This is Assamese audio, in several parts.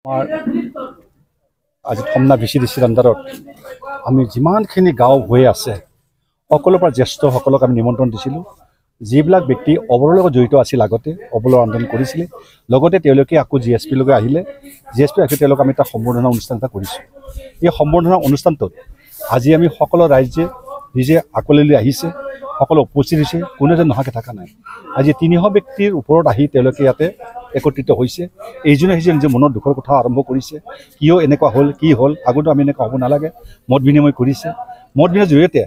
আমাৰ আজি থমনা ভিচিডিচিৰ আণ্ডাৰত আমি যিমানখিনি গাঁও হৈ আছে সকলোৰ পৰা জ্যেষ্ঠসকলক আমি নিমন্ত্ৰণ দিছিলোঁ। যিবিলাক ব্যক্তি অবৰৰ লগত জড়িত আছিল আগতে অবলৰ আন্দোলন কৰিছিলে, লগতে তেওঁলোকে আকৌ GSPলৈকে আহিলে। GSP আহি তেওঁলোক আমি এটা সম্বৰ্ধনা অনুষ্ঠান এটা কৰিছোঁ। এই সম্বৰ্ধনা অনুষ্ঠানটোত আজি আমি সকলো ৰাইজে নিজে আকোৱালি আহিছে, সকলো উপস্থিত হৈছে, কোনো যেন নোহোৱাকৈ থকা নাই। আজি 300 ব্যক্তিৰ ওপৰত আহি তেওঁলোকে ইয়াতে একত্ৰিত হৈছে। এইজনে সিজনে নিজৰ মনৰ দুখৰ কথা আৰম্ভ কৰিছে, কিয় এনেকুৱা হ'ল, কি হ'ল, আগতো আমি এনেকুৱা হ'ব নালাগে, মত বিনিময় কৰিছে। মত বিনিময়ৰ জৰিয়তে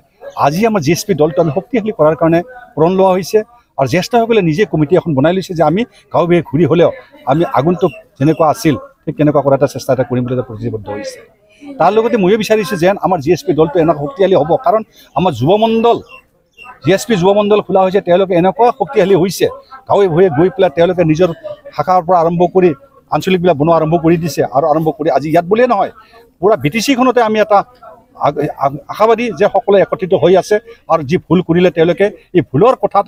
আজি আমাৰ GSP দলটো আমি শক্তিশালী কৰাৰ কাৰণে প্ৰণ লোৱা হৈছে। আৰু জ্যেষ্ঠসকলে নিজে কমিটি এখন বনাই লৈছে যে আমি গাঁও বেয়ে ঘূৰি হ'লেও আমি আগন্তুক যেনেকুৱা আছিল ঠিক তেনেকুৱা কৰা এটা চেষ্টা এটা কৰিম বুলি প্ৰতিশ্ৰুতিবদ্ধ হৈছে। তাৰ লগতে ময়ো বিচাৰিছোঁ যেন আমাৰ GSP দলটো এনেকুৱা শক্তিশালী হ'ব, কাৰণ আমাৰ যুৱমণ্ডল GSP যুৱমণ্ডল খোলা হৈছে, তেওঁলোকে এনেকুৱা শক্তিশালী হৈছে, গাঁৱে ভূঞে গৈ পেলাই তেওঁলোকে নিজৰ শাখাৰ পৰা আৰম্ভ কৰি আঞ্চলিকবিলাক বনোৱা আৰম্ভ কৰি দিছে। আৰু আৰম্ভ কৰি আজি ইয়াত বুলিয়ে নহয়, পুৰা BTCখনতে আমি এটা আশাবাদী যে সকলোৱে একত্ৰিত হৈ আছে। আৰু যি ভুল কৰিলে তেওঁলোকে এই ভুলৰ কথাত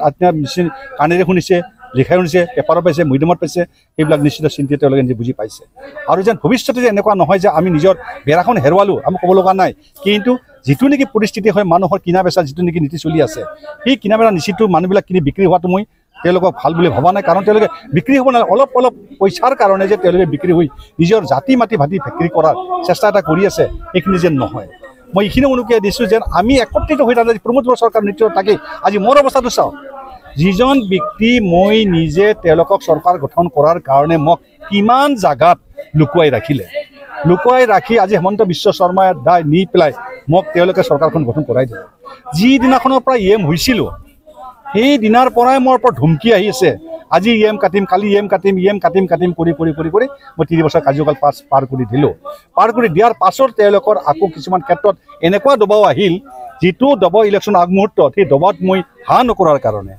কাণেৰে শুনিছে, লিখাই শুনিছে, পেপাৰত পাইছে, মিডিয়ামত পাইছে, সেইবিলাক নিশ্চিত চিন্তিত তেওঁলোকে নিজে বুজি পাইছে। আৰু যেন ভৱিষ্যতে যে এনেকুৱা নহয় যে আমি নিজৰ বেৰাখন হেৰুৱালোঁ, আমি ক'ব লগা নাই। কিন্তু যিটো নেকি পৰিস্থিতি হয় মানুহৰ কিনা বেচা যিটো নেকি নীতি চলি আছে, সেই কিনা বেচা নীতিটো মানুহবিলাক কিনি বিক্ৰী হোৱাটো মই তেওঁলোকক ভাল বুলি ভবা নাই। কাৰণ তেওঁলোকে বিক্ৰী হ'ব নালাগে, অলপ অলপ পইচাৰ কাৰণে যে তেওঁলোকে বিক্ৰী হৈ নিজৰ জাতি মাটি ভাতি বিক্ৰী কৰাৰ চেষ্টা এটা কৰি আছে, সেইখিনি যেন নহয়। মই এইখিনি অনুকিয়াই দিছোঁ যেন আমি একত্ৰিত হৈ থাকি প্ৰমোদ চৰকাৰ নেতৃত্বত থাকি আজি মোৰ অৱস্থাটো চাওঁ, যিজন ব্যক্তি মই নিজে তেওঁলোকক চৰকাৰ গঠন কৰাৰ কাৰণে মোক কিমান জাগাত লুকুৱাই ৰাখিলে, লুকুৱাই ৰাখি আজি হেমন্ত বিশ্ব শৰ্মাই দাই নি পেলাই মোক তেওঁলোকে চৰকাৰখন গঠন কৰাই দিলে। যিদিনাখনৰ পৰা হৈছিলোঁ সেই দিনাৰ পৰাই মোৰ ওপৰত ধুমকি আহি আছে, আজি কাটিম, কালি কাটিম, কাটিম কৰি মই 3 বছৰ কাৰ্যকাল পাৰ কৰি দিলোঁ। পাৰ কৰি দিয়াৰ পাছত তেওঁলোকৰ আকৌ কিছুমান ক্ষেত্ৰত এনেকুৱা দবাও আহিল, যিটো দবাও ইলেকশ্যন আগমুহূৰ্তত সেই দবাত মই হা নকৰাৰ কাৰণে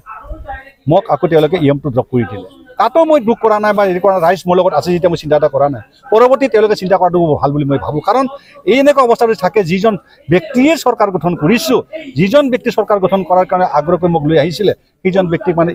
মোক আকৌ তেওঁলোকে টো ড্ৰপ কৰি দিলে। তাতো মই দুখ কৰা নাই বা হেৰি কৰা নাই, ৰাইজ মোৰ লগত আছে যেতিয়া মই চিন্তা এটা কৰা নাই। পৰৱৰ্তী তেওঁলোকে চিন্তা কৰাটো ভাল বুলি মই ভাবোঁ। কাৰণ এই এনেকুৱা অৱস্থাটো থাকে, যিজন ব্যক্তিয়ে চৰকাৰ গঠন কৰিছোঁ, যিজন ব্যক্তি চৰকাৰ গঠন কৰাৰ কাৰণে আগ্ৰহ কৰি মোক লৈ আহিছিলে, সেইজন ব্যক্তিক মানে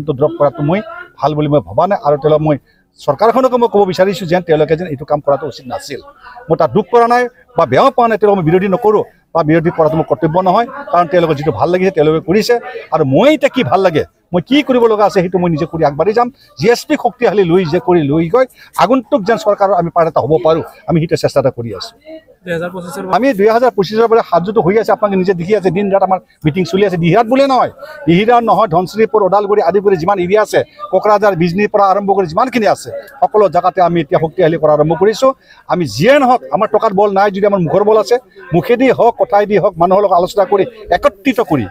টো ড্ৰপ কৰাটো মই ভাল বুলি মই ভবা নাই। আৰু তেওঁলোকক মই চৰকাৰখনকো মই ক'ব বিচাৰিছোঁ যেন তেওঁলোকে যেন এইটো কাম কৰাটো উচিত নাছিল। মই তাত দুখ কৰা নাই বা বেয়াও পোৱা নাই, তেওঁলোকক মই বিৰোধী নকৰোঁ বা বিৰোধী কৰাটো মোৰ কৰ্তব্য নহয়। কাৰণ তেওঁলোকৰ যিটো ভাল লাগিছে তেওঁলোকে কৰিছে, আৰু মই এতিয়া কি ভাল লাগে, মই কি কৰিব লগা আছে সেইটো মই নিজে কৰি আগবাঢ়ি যাম। GSP শক্তিশালী লৈ গৈ আগন্তুক যেন চৰকাৰৰ আমি পাৰ্ট এটা হ'ব পাৰোঁ, আমি সেইটো চেষ্টা এটা কৰি আছোঁ। আমি 2025 পৰা সাজুটো হৈ আছে, আপোনালোকে নিজে দেখি আছে, দিন ৰাত আমাৰ মিটিং চলি আছে। দিহিৰাত বুলিয়ে নহয়, দিহিৰাত নহয়, ধনশ্ৰীপুৰ, ওদালগুৰি আদি কৰি যিমান এৰিয়া আছে, কোকৰাঝাৰ, বিজনীৰ পৰা আৰম্ভ কৰি যিমানখিনি আছে, সকলো জেগাতে আমি এতিয়া শক্তিশালী কৰা আৰম্ভ কৰিছোঁ। আমি যিয়ে নহওক, আমাৰ টকাত বল নাই যদি আমাৰ মুখৰ বল আছে, মুখেদি হওক কথাইদি হওক মানুহৰ লগত আলোচনা কৰি একত্ৰিত কৰি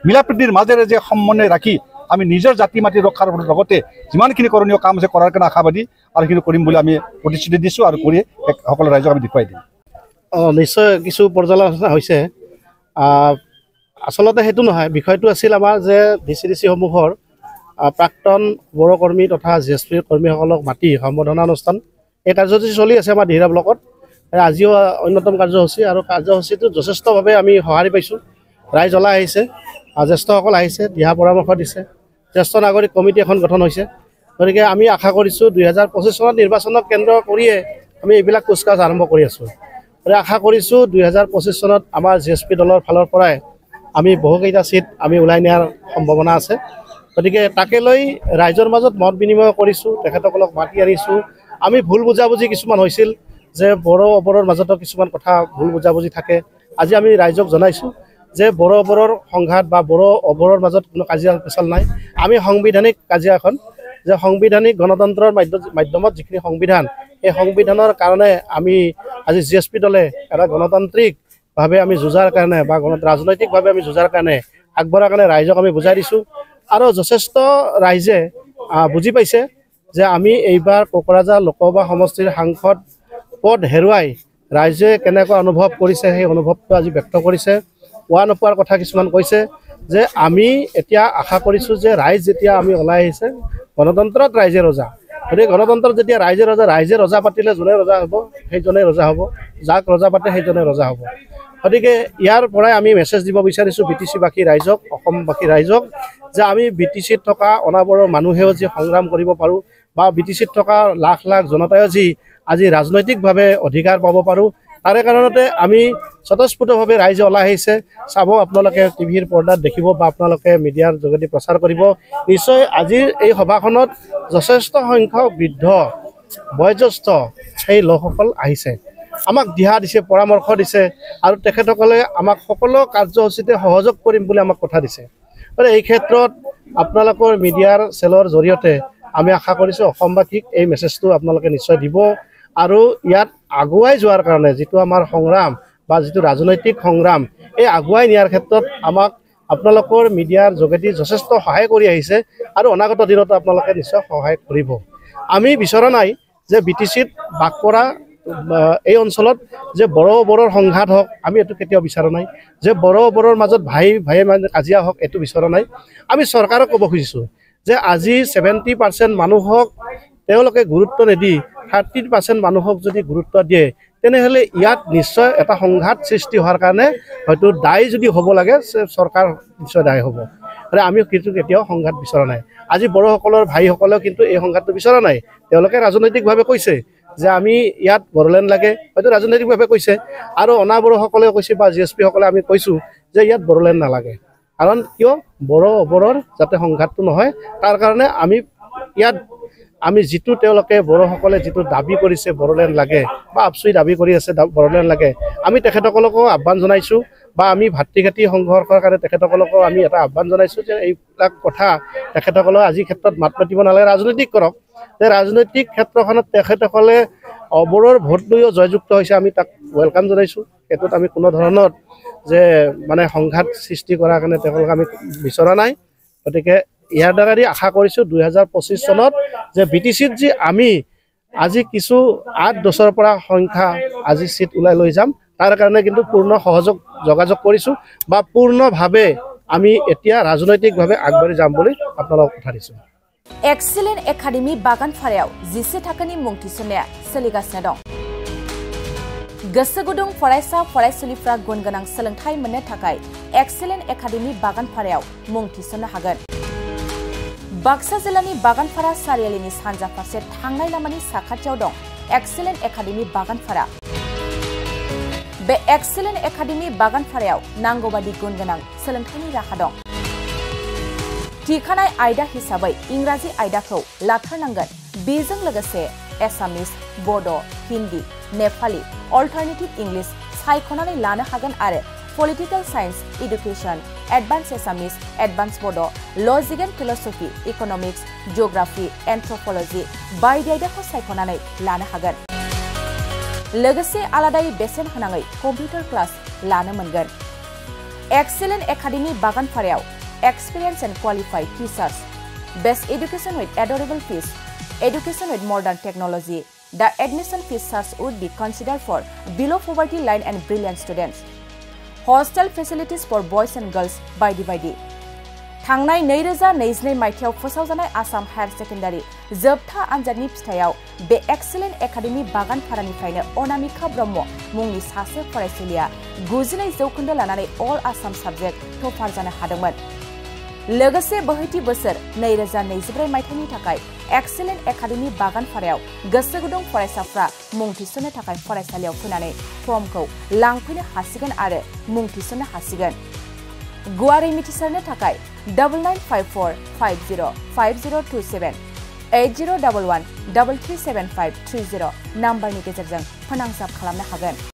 মিলাপ্ৰীতিৰ মাজেৰে যে সমন্বয় ৰাখি আমি নিজৰ জাতি মাটি ৰক্ষাৰ লগতে যিমানখিনি কৰণীয় কাম আছে কৰাৰ কাৰণে আশাবাদী, আৰু সেইখিনি কৰিম বুলি আমি প্ৰতিশ্ৰুতি দিছোঁ আৰু কৰি সকলো ৰাইজক আমি দেখুৱাই দিম। নিশ্চয় কিছু পৰ্যালোচনা হৈছে। আচলতে সেইটো নহয়, বিষয়টো আছিল আমাৰ যে VCDC সমূহৰ প্ৰাক্তন বড়ো কৰ্মী তথা GSP কৰ্মীসকলক মাতি সম্বৰ্ধনা অনুষ্ঠান, এই কাৰ্যসূচী চলি আছে আমাৰ দিহিৰা ব্লকত। আজিও অন্যতম কাৰ্যসূচী, আৰু কাৰ্যসূচীটো যথেষ্টভাৱে আমি সঁহাৰি পাইছোঁ। ৰাইজ ওলাই আহিছে, জ্যেষ্ঠসকল আহিছে, দিহা পৰামৰ্শ দিছে, জ্যেষ্ঠ নাগৰিক কমিটি এখন গঠন হৈছে। গতিকে আমি আশা কৰিছোঁ 2025 চনত নিৰ্বাচনক কেন্দ্ৰ কৰিয়ে আমি এইবিলাক কুচকাজ আৰম্ভ কৰি আছোঁ। গতিকে আশা কৰিছোঁ 2025 চনত আমাৰ GSP দলৰ ফালৰ পৰাই আমি বহুকেইটা চিট আমি ওলাই নিয়াৰ সম্ভাৱনা আছে। গতিকে তাকে লৈ ৰাইজৰ মাজত মত বিনিময় কৰিছোঁ, তেখেতসকলক মাতি আনিছোঁ। আমি ভুল বুজাবুজি কিছুমান হৈছিল যে বড়ো অবৰৰ মাজতো কিছুমান কথা ভুল বুজাবুজি থাকে। আজি আমি ৰাইজক জনাইছোঁ যে বড়ো অবৰৰ সংঘাত বা বড়ো অবৰৰ মাজত কোনো কাজিয়া পেচাল নাই। আমি সাংবিধানিক কাজিয়া এখন, যে সাংবিধানিক গণতন্ত্ৰৰ মাধ্যমত যিখিনি সংবিধান, এই সংবিধানৰ কাৰণে আমি আজি GSP দলে এটা গণতান্ত্ৰিকভাৱে আমি যুঁজাৰ কাৰণে বা ৰাজনৈতিকভাৱে আমি যুঁজাৰ কাৰণে আগবঢ়াৰ কাৰণে ৰাইজক আমি বুজাই দিছোঁ। আৰু যথেষ্ট ৰাইজে বুজি পাইছে যে আমি এইবাৰ কোকৰাঝাৰ লোকসভা সমষ্টিৰ সাংসদ পদ হেৰুৱাই ৰাইজে কেনেকুৱা অনুভৱ কৰিছে, সেই অনুভৱটো আজি ব্যক্ত কৰিছে। পোৱা নোপোৱাৰ কথা কিছুমান কৈছে যে আমি এতিয়া আশা কৰিছোঁ যে ৰাইজ যেতিয়া আমি ওলাই আহিছে, গণতন্ত্ৰত ৰাইজে ৰজা। গতিকে গণতন্ত্ৰত যেতিয়া ৰাইজে ৰজা পাতিলে যোনে ৰজা হ'ব সেইজনে ৰজা হ'ব, যাক ৰজা পাতে সেইজনে ৰজা হ'ব। গতিকে ইয়াৰ পৰাই আমি মেছেজ দিব বিচাৰিছোঁ BTC-বাসী ৰাইজক, অসমবাসী ৰাইজক, যে আমি BTC-ত থকা অনাবৰৰ মানুহেও যি সংগ্ৰাম কৰিব পাৰোঁ বা BTC-ত থকা লাখ লাখ জনতায়ো যি আজি ৰাজনৈতিকভাৱে অধিকাৰ পাব পাৰোঁ তাৰে কাৰণতে আমি স্বতঃস্ফূৰ্তভাৱে ৰাইজে ওলাই আহিছে চাব আপোনালোকে টিভিৰ পৰ্দাত দেখিব বা আপোনালোকে মিডিয়াৰ যোগেদি প্ৰচাৰ কৰিব নিশ্চয় আজিৰ এই সভাখনত যথেষ্ট সংখ্যক বৃদ্ধ বয়োজ্যেষ্ঠ সেই লোকসকল আহিছে আমাক দিহা দিছে পৰামৰ্শ দিছে আৰু তেখেতসকলে আমাক সকলো কাৰ্যসূচীতে সহযোগ কৰিম বুলি আমাক কথা দিছে আৰু এই ক্ষেত্ৰত আপোনালোকৰ মিডিয়াৰ চেলৰ জৰিয়তে আমি আশা কৰিছোঁ অসমবাসীক এই মেছেজটো আপোনালোকে নিশ্চয় দিব আৰু ইয়াত আগুৱাই যোৱাৰ কাৰণে যিটো আমাৰ সংগ্ৰাম বা যিটো ৰাজনৈতিক সংগ্ৰাম এই আগুৱাই নিয়াৰ ক্ষেত্ৰত আমাক আপোনালোকৰ মিডিয়াৰ যোগেদি যথেষ্ট সহায় কৰি আহিছে আৰু অনাগত দিনতো আপোনালোকে নিশ্চয় সহায় কৰিব আমি বিচৰা নাই যে BTCত বাস কৰা এই অঞ্চলত যে বড়োৰ সংঘাত হওক আমি এইটো কেতিয়াও বিচৰা নাই যে বড়োৰ মাজত ভাই মানে কাজিয়া হওক এইটো বিচৰা নাই আমি চৰকাৰক ক'ব খুজিছোঁ যে আজি 70% মানুহক তেওঁলোকে গুৰুত্ব নিদি 30% মানুহক যদি গুৰুত্ব দিয়ে তেনেহ'লে ইয়াত নিশ্চয় এটা সংঘাত সৃষ্টি হোৱাৰ কাৰণে হয়তো দায়ী যদি হ'ব লাগে চৰকাৰ নিশ্চয় দায়ী হ'ব আৰু আমি কিন্তু কেতিয়াও সংঘাত বিচৰা নাই আজি বড়োসকলৰ ভাইসকলেও কিন্তু এই সংঘাতটো বিচৰা নাই তেওঁলোকে ৰাজনৈতিকভাৱে কৈছে যে আমি ইয়াত বড়োলেণ্ড লাগে হয়তো ৰাজনৈতিকভাৱে কৈছে আৰু অনাবড়োসকলেও কৈছে বা GSP সকলে আমি কৈছোঁ যে ইয়াত বড়োলেণ্ড নালাগে কাৰণ কিয় বড়োৰ যাতে সংঘাতটো নহয় তাৰ কাৰণে ইয়াত আমি যিটো তেওঁলোকে বড়োসকলে যিটো দাবী কৰিছে বড়োলেণ্ড লাগে বা আপচুই দাবী কৰি আছে বড়োলেণ্ড লাগে আমি তেখেতসকলকো আহ্বান জনাইছোঁ বা আমি ভাতৃঘাতী সংঘৰ্ষৰ কাৰণে তেখেতসকলকো আমি এটা আহ্বান জনাইছোঁ যে এইবিলাক কথা তেখেতসকলে আজি ক্ষেত্ৰত মাত মাতিব নালাগে ৰাজনৈতিক কৰক যে ৰাজনৈতিক ক্ষেত্ৰখনত তেখেতসকলে বড়োৰ ভোট লৈও জয়যুক্ত হৈছে আমি তাক ৱেলকাম জনাইছোঁ সেইটোত আমি কোনো ধৰণৰ যে মানে সংঘাত সৃষ্টি কৰাৰ কাৰণে তেওঁলোকক আমি বিচৰা নাই গতিকে ইয়াৰ দ্বাৰা আশা কৰিছোঁ 2025 চনত যে BTCত যি আমি আজি কিছু 8-10ৰ পৰা সংখ্যা আজি চিট ওলাই লৈ যাম তাৰ কাৰণে কিন্তু পূৰ্ণ যোগাযোগ কৰিছোঁ বা পূৰ্ণভাৱে আমি এতিয়া ৰাজনৈতিকভাৱে আগবাঢ়ি যাম বুলি আপোনালোকক কথা দিছোঁ एक्सीलेंट एकाडेमी बागानफारायाव 10 थाखोनि मुं थिसननाया सोलिगासिनो दं गोसो गुदुं फरायसा फरायसुलिफ्रा गुनगोनां सोलोंथाइ मोननो थाखाय एक्सीलेंट एकाडेमी बागानफारायाव मुं थिसननो हागोन बाक्सा जिल्लानि बागानफारा सारियालिनि सानजा फारसे थांनाय लामानि साखाथियाव दं एक्सीलेंट एकाडेमी बागानफारा बे एक्सीलेंट एकाडेमी बागानफारायाव नांगौबादि गुनगोनां सोलोंथाइनि राहा दं थिखानाय आयदा हिसाबै इंराजी आयदाखौ लाथारनांगोन बेजों लोगोसे एसामिस बड' हिन्दी नेपाली अल्टारनेटिभ इंलिश सायख'नानै लानो हागोन आरो political science education advance Assamese advance Bodo' logic and philosophy economics geography anthropology बायदि आयदाखौ सायख'नानै लानो हागोन लोगोसे आलादायै बेसेन होनाङै कम्पिउटार क्लास लानो मोनगोन एक्सीलेंट एकाडेमी बागानफारायाव experience and qualified teachers, best education with adorable fees, education with modern technology. The admission fees charge would be considered for below poverty line and brilliant students. Hostel facilities for boys and girls by divided. थांनाय 2022 मायथाइयाव फोसावजानाय आसाम हायर सेकेन्डारि जोबथा आनजादनि फिथायाव बे एक्सीलेंट एकाडेमी बागानफारानिफ्रायनो अनामिका ब्रह्म मुंनि सासे फरायसुलिया 92% लानानै अल आसाम साबजेक्ट टपार जानो हादोंमोन लोगोसे बोहैथि बोसोर 2024 मायथाइनि थाखाय एक्सीलेंट एकाडेमी बागानफारायाव गोसो गुदुं फरायसाफ्रा मुं थिसननो थाखाय फरायसालियाव फैनानै फर्मखौ लांफैनो हासिगोन आरो मुं थिसननो हासिगोन गुवारै मिथिसारनो थाखाय 9954505027 8011337530 नाम्बारनि गेजेरजों फोनांजाब खालामनो हागोन।